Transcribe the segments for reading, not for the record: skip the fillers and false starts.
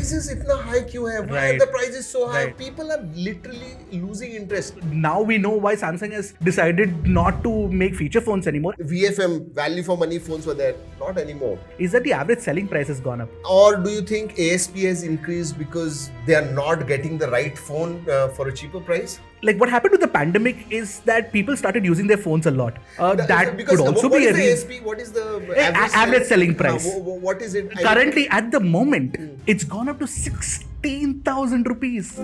prices itna high क्यों है? Why are the prices so high? People are literally losing interest. Now we know why Samsung has decided not to make feature phones anymore. VFM, value for money phones were there, not anymore. Is that the average selling price has gone up? Or do you think ASP has increased because they are not getting the right phone for a cheaper price? Like what happened with the pandemic is that people started using their phones a lot. That because could also what be a is the reason. ASP? What is the Average selling price. What is it? Currently, at the moment, it's gone up to 16,000 rupees.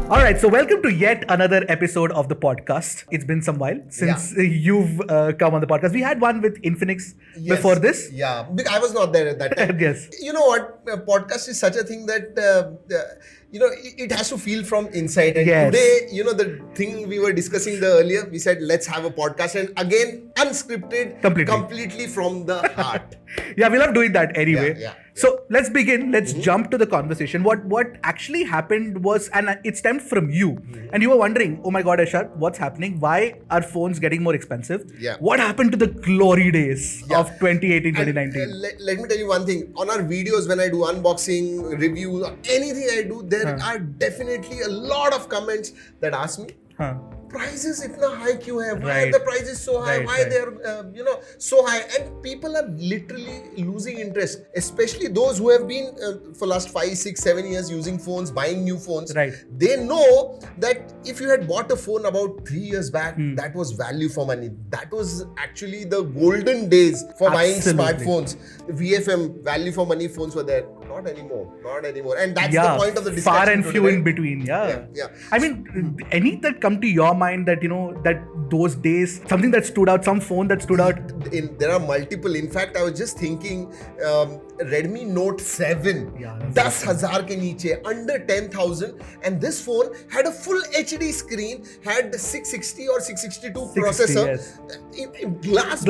Alright, so welcome to yet another episode of the podcast. It's been some while since you've come on the podcast. We had one with Infinix before this. Yeah, I was not there at that time. Yes. You know what? Podcast is such a thing that, it has to feel from inside. And today, the thing we were discussing earlier, we said, let's have a podcast. And again, unscripted, completely from the heart. Yeah, we love doing that anyway. Yeah. So let's begin. Let's jump to the conversation. What actually happened was, and it stemmed from you, and you were wondering, oh my God, Ashar, what's happening? Why are phones getting more expensive? Yeah. What happened to the glory days of 2018, 2019? Let me tell you one thing. On our videos, when I do unboxing, reviews, anything I do, there are definitely a lot of comments that ask me, prices itna high kyun hai? Why are the prices so high? Why they are so high? And people are literally losing interest, especially those who have been for last 5, 6, 7 years using phones, buying new phones. They know that if you had bought a phone about 3 years back, that was value for money. That was actually the golden days for buying smartphones. VFM, value for money phones were there. Not anymore. And that's the point of the discussion. Far and today. few in between. Yeah. I mean, any that come to your mind that, that those days, something that stood out, some phone that stood out? There are multiple. In fact, I was just thinking, Redmi Note 7, 10,000 ke niche, under 10,000. And this phone had a full HD screen, had 660 or 662 processor. Glass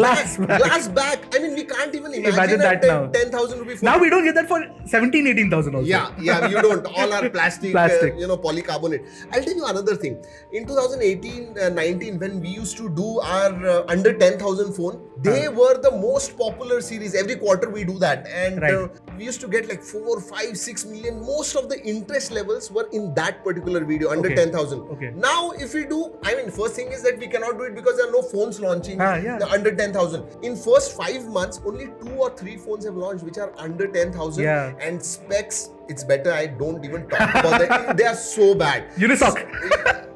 back. I mean, we can't even imagine that 10,000 rupee phone. Now we don't get that for 17,000, 18,000 also. Yeah, you don't. All are plastic. Polycarbonate. I'll tell you another thing. In 2018-19, when we used to do our under 10,000 phone, they were the most popular series. Every quarter we do that. And we used to get like 4, 5, 6 million. Most of the interest levels were in that particular video, under 10,000. Now, if we do, first thing is that we cannot do it because there are no phones launching under 10,000. In first 5 months, only 2 or 3 phones have launched which are under 10,000. And specs, it's better I don't even talk about that. They are so bad. Unisoc.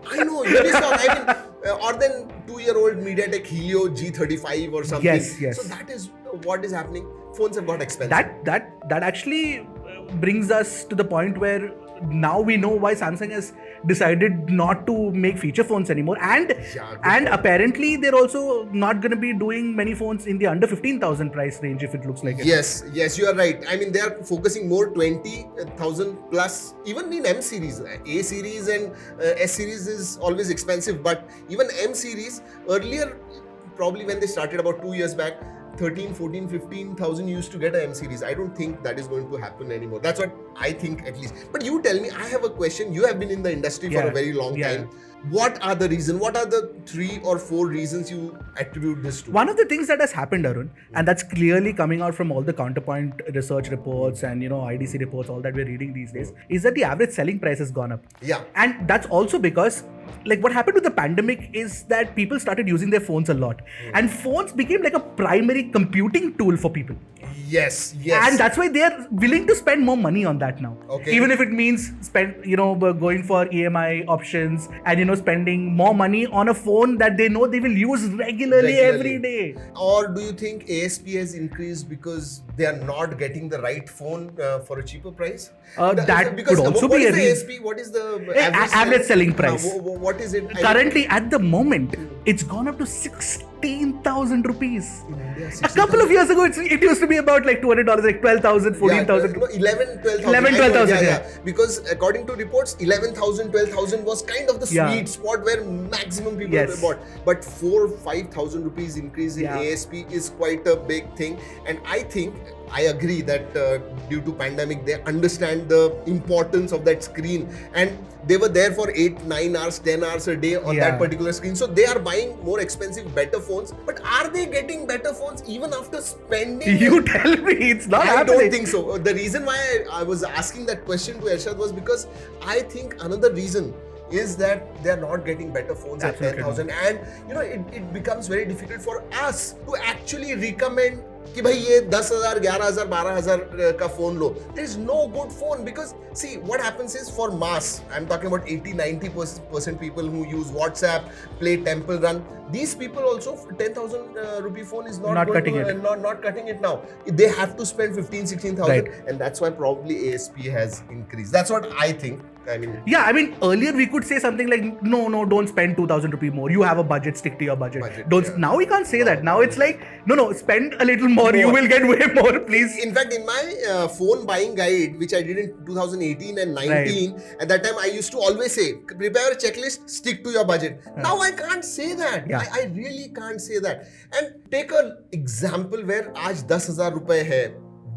I know, Unisoc. Or then 2-year-old MediaTek Helio G35 or something. Yes. So that is what is happening. Phones have got expensive. That actually brings us to the point where now we know why Samsung has decided not to make feature phones anymore, and apparently they're also not going to be doing many phones in the under 15,000 price range, if it looks like it. Yes, you are right. I mean, they are focusing more 20,000 plus. Even in M series, A series and S series is always expensive, but even M series earlier, probably when they started about 2 years back, 13, 14, 15,000 used to get an M series. I don't think that is going to happen anymore. That's what I think, at least. But you tell me, I have a question. You have been in the industry for a very long time. What are the reasons? What are the 3 or 4 reasons you attribute this to? One of the things that has happened, Arun, and that's clearly coming out from all the counterpoint research reports and IDC reports, all that we're reading these days, is that the average selling price has gone up. Yeah. And that's also because, like, what happened with the pandemic is that people started using their phones a lot. And phones became like a primary computing tool for people. Yes. And that's why they're willing to spend more money on that now. Okay. Even if it means going for EMI options and, spending more money on a phone that they know they will use regularly. Every day. Or do you think ASP has increased because they are not getting the right phone for a cheaper price? That could also be a reason. ASP? What is the average selling price? What is it? Currently, at the moment, it's gone up to 16,000 rupees. A couple of years ago, it used to be about like $200, like 12,000, 14,000. 11, 12,000. 12,000. Because according to reports, 11,000, 12,000 was kind of the sweet spot where maximum people bought. But 4,000, 5,000 rupees increase in ASP is quite a big thing. And I think I agree that due to pandemic, they understand the importance of that screen, and they were there for 8, 9 hours, 10 hours a day on that particular screen. So they are buying more expensive, better phones. But are they getting better phones even after spending? You tell me, it's not happening. I don't think so. The reason why I was asking that question to Ershad was because I think another reason is that they are not getting better phones at 10,000, and it becomes very difficult for us to actually recommend कि भाई ये 10,000, 11,000, 12,000 का phone low. There is no good phone because see what happens is for mass, I'm talking about 80-90% people who use WhatsApp, play Temple Run. These people also 10,000 rupee phone is not cutting it now. They have to spend 15,000-16,000, and that's why probably ASP has increased. That's what I think. I mean, earlier we could say something like, no, don't spend 2,000 rupee more. You have a budget, stick to your budget. Now we can't say that. Now it's like, no, spend a little more. You will get way more, please. In fact, in my phone buying guide, which I did in 2018 and 19, at that time I used to always say, prepare a checklist, stick to your budget. Now I can't say that. I really can't say that. And take an example where aaj 10,000 rupaye hai.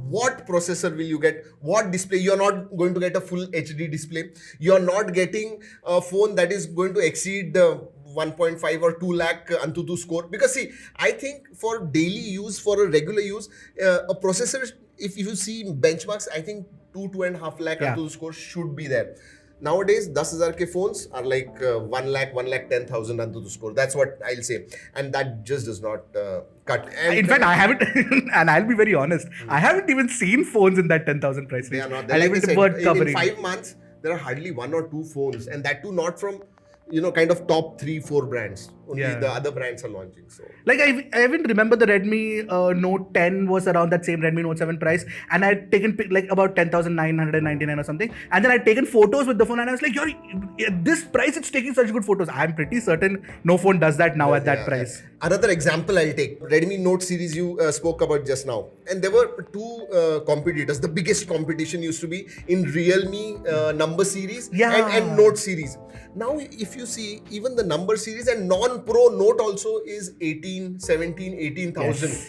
What processor will you get? What display? You're not going to get a full HD display. You're not getting a phone that is going to exceed the 1.5 or 2 lakh Antutu score. Because see, I think for daily use, for a regular use, a processor, if you see benchmarks, I think 2.5 lakh Antutu score should be there. Nowadays, 10,000 ke phones are like 1 lakh 10,000 Antutu score. That's what I'll say. And that just does not cut. And in fact, I haven't, and I'll be very honest, I haven't even seen phones in that 10,000 price range. They are not. In 5 months, there are hardly 1 or 2 phones. And that too not from, kind of top 3-4 brands. Only the other brands are launching. So, like I even remember the Redmi Note 10 was around that same Redmi Note 7 price, and I had taken like about 10,999 or something, and then I'd taken photos with the phone, and I was like, this price, it's taking such good photos. I'm pretty certain no phone does that now at that price. Another example I'll take, Redmi Note series you spoke about just now, and there were 2 competitors. The biggest competition used to be in Realme number series and Note series. Now, if you see, even the number series and non-pro Note also is 18,000.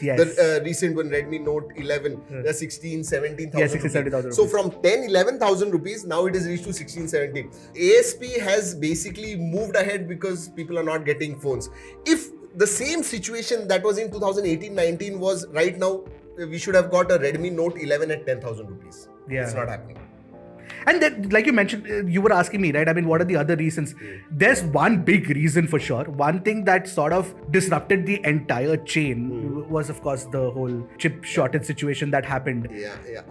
Yes. The recent one, Redmi Note 11, 16,000, 17,000. So from 11,000 rupees, now it is reached to 16, 17. ASP has basically moved ahead because people are not getting phones. If the same situation that was in 2018-19 was right now, we should have got a Redmi Note 11 at 10,000 rupees. It's not happening. And then, like you mentioned, you were asking me, right? I mean, what are the other reasons? There's one big reason for sure. One thing that sort of disrupted the entire chain was, of course, the whole chip shortage situation that happened.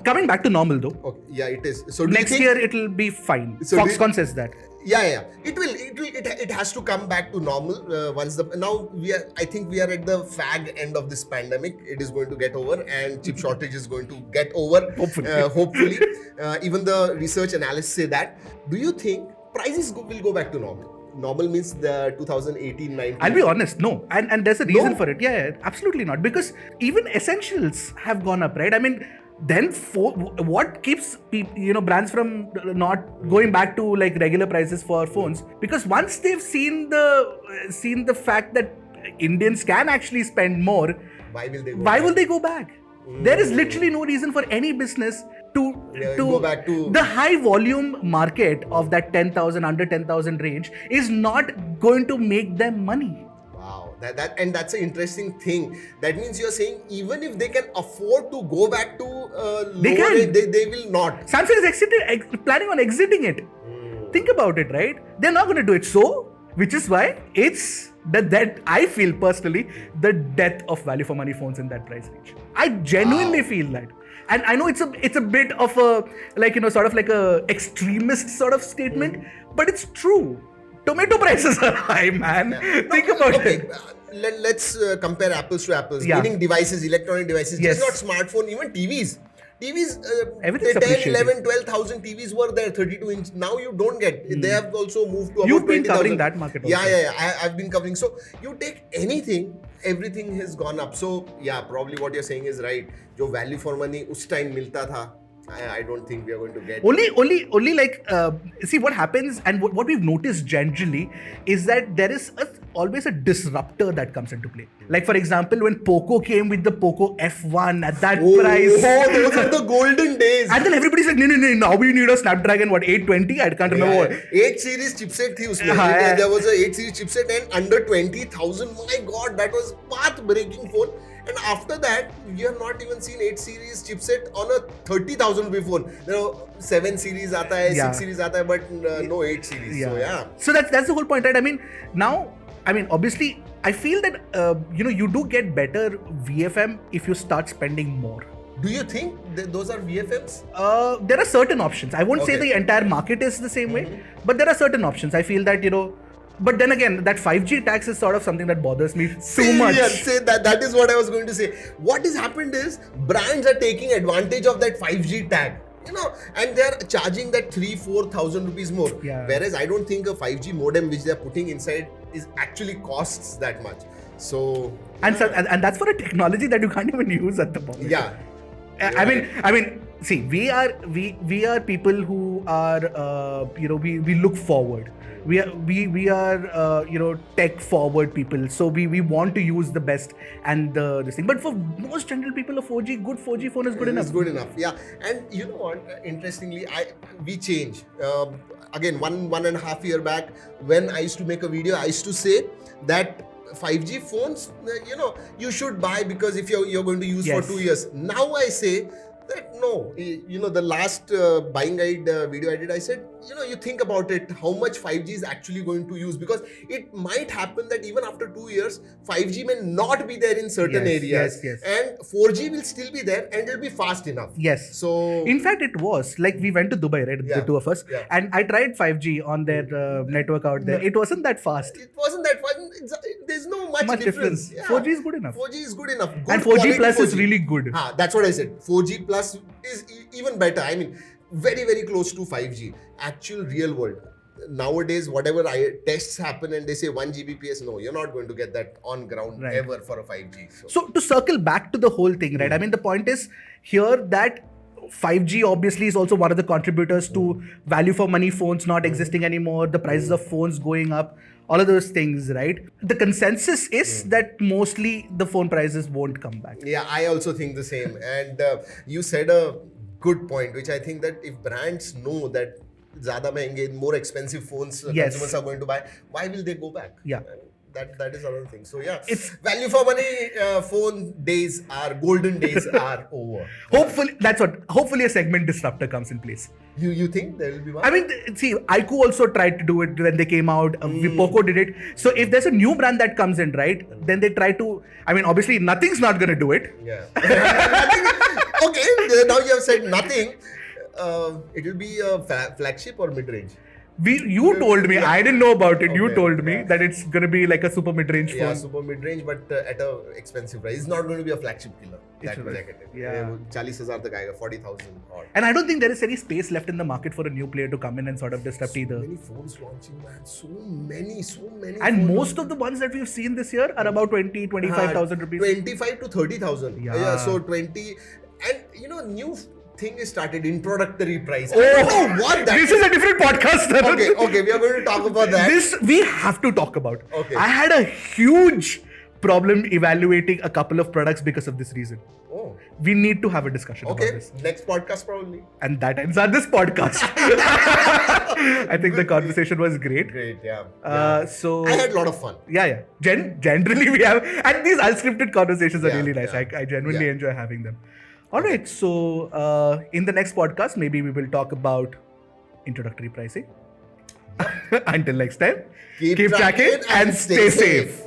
Coming back to normal, though. Okay. Yeah, it is. So next year it'll be fine. So Foxconn says that. Yeah. It has to come back to normal once I think we are at the fag end of this pandemic. It is going to get over, and chip shortage is going to get over. Hopefully. Even the research analysts say that. Do you think prices will go back to normal? Normal means the 2018-19. I'll be honest, no. And there's a reason for it. Yeah, absolutely not. Because even essentials have gone up, right? I mean, then what keeps brands from not going back to like regular prices for phones? Because once they've seen the fact that Indians can actually spend more, why will they go back? There is literally no reason for any business to go back to the high volume market of that 10,000, under 10,000 range is not going to make them money. Wow, that's an interesting thing. That means you're saying even if they can afford to go back to lower rate, they will not. Samsung is planning on exiting it. Think about it, right? They're not going to do it. So, which is why it's that I feel personally the death of value for money phones in that price range. I genuinely feel that. And I know it's a bit of a sort of like a extremist sort of statement, but it's true. Tomato prices are high, man. Think about it. Let's compare apples to apples. Meaning devices, electronic devices, just not smartphone, even TVs. TVs, 10, 11, 12,000 TVs were there, 32-inch. Now you don't get. They have also moved to about 20,000. You've been covering that market also. Yeah. I've been covering. So you take anything, everything has gone up. So yeah, probably what you're saying is right. Jo value for money us time milta tha, I don't think we are going to get. Only like, see what happens, and what we've noticed generally is that there is always a disruptor that comes into play. Like for example, when Poco came with the Poco F1 at that price. Oh, those are the golden days. And then everybody's like, no, now we need a Snapdragon, 820? I can't remember what. 8 series chipset thi usme. There was a 8 series chipset and under 20,000. My God, that was path-breaking phone. And after that, you have not even seen 8 series chipset on a 30,000 rupee phone. 7 series aata hai, 6 series aata hai, but no 8 series. Yeah. So that's the whole point, right? I mean, now, obviously, I feel that, you do get better VFM if you start spending more. Do you think those are VFMs? There are certain options. I won't say the entire market is the same way, but there are certain options. I feel that, but then again, that 5G tax is sort of something that bothers me too much. That is what I was going to say. What has happened is brands are taking advantage of that 5G tag. And they're charging that 3,000-4,000 rupees more. Yeah. Whereas I don't think a 5G modem which they're putting inside is actually costs that much. So and that's for a technology that you can't even use at the moment. Yeah. I mean, see, we are people who are we look forward. We are tech forward people, so we want to use the best and this thing. But for most general people, a good 4G phone is good enough. It's good enough, yeah. And you know what? Interestingly, we change. Again, 1.5 years back, when I used to make a video, I used to say that 5G phones, you should buy because if you're going to use for 2 years. Now I say that no, the last buying guide video I did, I said, you think about it, how much 5G is actually going to use, because it might happen that even after 2 years, 5G may not be there in certain areas. Yes. And 4G will still be there and it'll be fast enough. Yes. So in fact, it was like we went to Dubai, right? The two of us. Yeah. And I tried 5G on their network out there. It wasn't that fast. There's no much difference. Yeah. 4G is good enough. 4G is good enough. Good and 4G plus is really good. That's what I said. 4G plus is even better. I mean, very, very close to 5G. Actual real world. Nowadays, whatever tests happen and they say 1 Gbps, no, you're not going to get that on ground ever for a 5G. So to circle back to the whole thing, right? I mean, the point is here that 5G obviously is also one of the contributors to value for money phones not existing anymore, the prices of phones going up, all of those things, right? The consensus is that mostly the phone prices won't come back. Yeah, I also think the same. And you said a good point, which I think that if brands know that zyada mehenge, more expensive phones consumers are going to buy, why will they go back? Yeah. That is another thing. So yeah, it's value for money phone days are golden days are over. Hopefully a segment disruptor comes in place. You think there will be one? I mean, see, iQOO also tried to do it when they came out. Poco did it. So if there's a new brand that comes in, right, then they try to. I mean, obviously nothing's not going to do it. Yeah. Okay. Now you have said nothing. It will be a flagship or mid-range. You told me, I didn't know about it. Okay, you told me that it's going to be like a super mid-range phone. Yeah, super mid-range, but at a expensive price. It's not going to be a flagship killer. That much I can tell. Yeah. 40,000 tak aayega, 40,000 odd. And I don't think there is any space left in the market for a new player to come in and sort of disrupt either. So many phones launching, man. So many. And most of the ones that we've seen this year are about 25,000 rupees. 25 to 30,000. Yeah. So 20. And new thing is started, introductory price. I don't know what that is. This is a different podcast. Okay, we are going to talk about that. This we have to talk about. Okay. I had a huge problem evaluating a couple of products because of this reason. Oh. We need to have a discussion about this. Next podcast probably. And that ends on this podcast. I think the conversation was great. Great, yeah. So I had a lot of fun. Yeah. Generally we have, and these unscripted conversations are really nice. I genuinely enjoy having them. Alright, so in the next podcast, maybe we will talk about introductory pricing. Until next time, keep tracking and stay safe.